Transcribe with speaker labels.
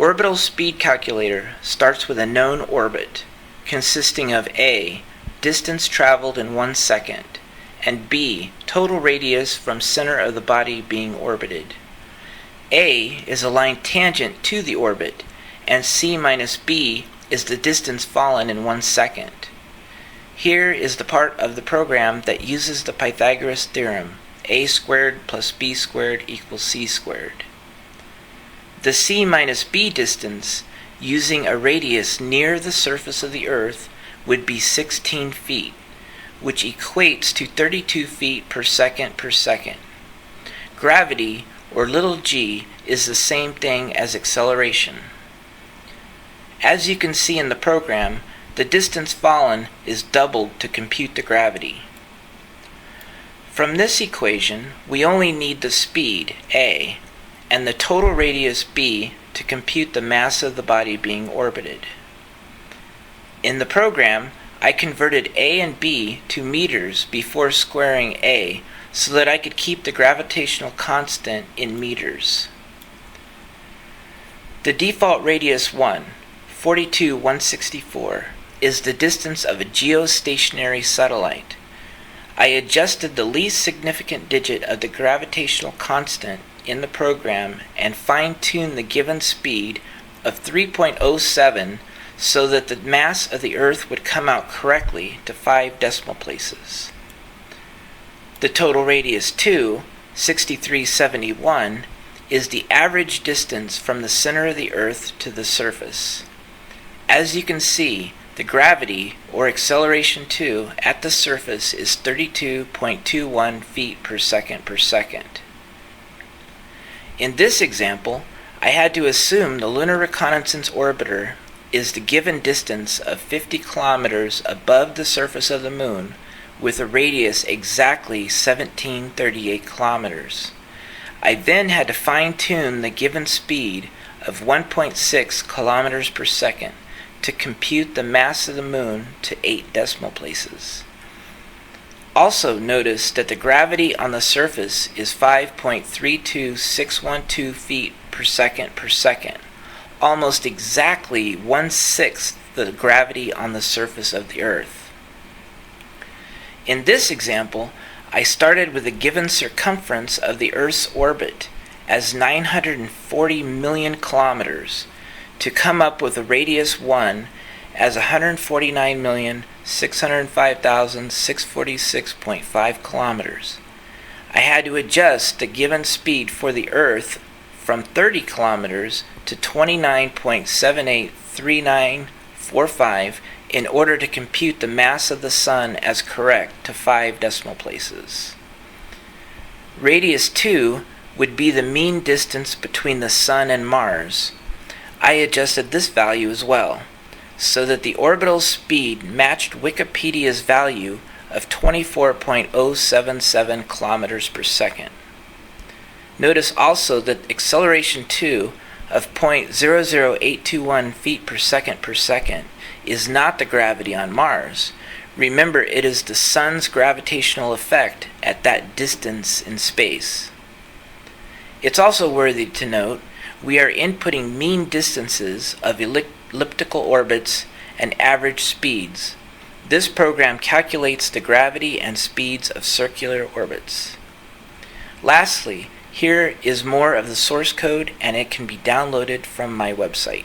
Speaker 1: Orbital speed calculator starts with a known orbit, consisting of A, distance traveled in 1 second, and B, total radius from center of the body being orbited. A is a line tangent to the orbit, and C minus B is the distance fallen in 1 second. Here is the part of the program that uses the Pythagoras theorem, a squared plus b squared equals c squared. The c minus b distance, using a radius near the surface of the Earth, would be 16 feet, which equates to 32 feet per second per second. Gravity, or little g, is the same thing as acceleration. As you can see in the program, the distance fallen is doubled to compute the gravity. From this equation, we only need the speed, a, and the total radius, b, to compute the mass of the body being orbited. In the program, I converted a and b to meters before squaring a so that I could keep the gravitational constant in meters. The default radius 1, 42,164, is the distance of a geostationary satellite. I adjusted the least significant digit of the gravitational constant in the program and fine-tuned the given speed of 3.07 so that the mass of the Earth would come out correctly to 5 decimal places. The total radius 2, 6371, is the average distance from the center of the Earth to the surface. As you can see, the gravity, or acceleration 2, at the surface is 32.21 feet per second per second. In this example, I had to assume the Lunar Reconnaissance Orbiter is the given distance of 50 kilometers above the surface of the Moon, with a radius exactly 1738 kilometers. I then had to fine-tune the given speed of 1.6 kilometers per second to compute the mass of the Moon to 8 decimal places. Also notice that the gravity on the surface is 5.32612 feet per second, almost exactly 1/6 the gravity on the surface of the Earth. In this example, I started with the given circumference of the Earth's orbit as 940 million kilometers, to come up with a radius 1 as 149,605,646.5 kilometers. I had to adjust the given speed for the Earth from 30 kilometers to 29.783945 in order to compute the mass of the Sun as correct to 5 decimal places. Radius 2 would be the mean distance between the Sun and Mars. I adjusted this value as well, so that the orbital speed matched Wikipedia's value of 24.077 kilometers per second. Notice also that acceleration 2 of 0.00821 feet per second is not the gravity on Mars. Remember, it is the Sun's gravitational effect at that distance in space. It's also worthy to note we are inputting mean distances of elliptical orbits and average speeds. This program calculates the gravity and speeds of circular orbits. Lastly, here is more of the source code, and it can be downloaded from my website.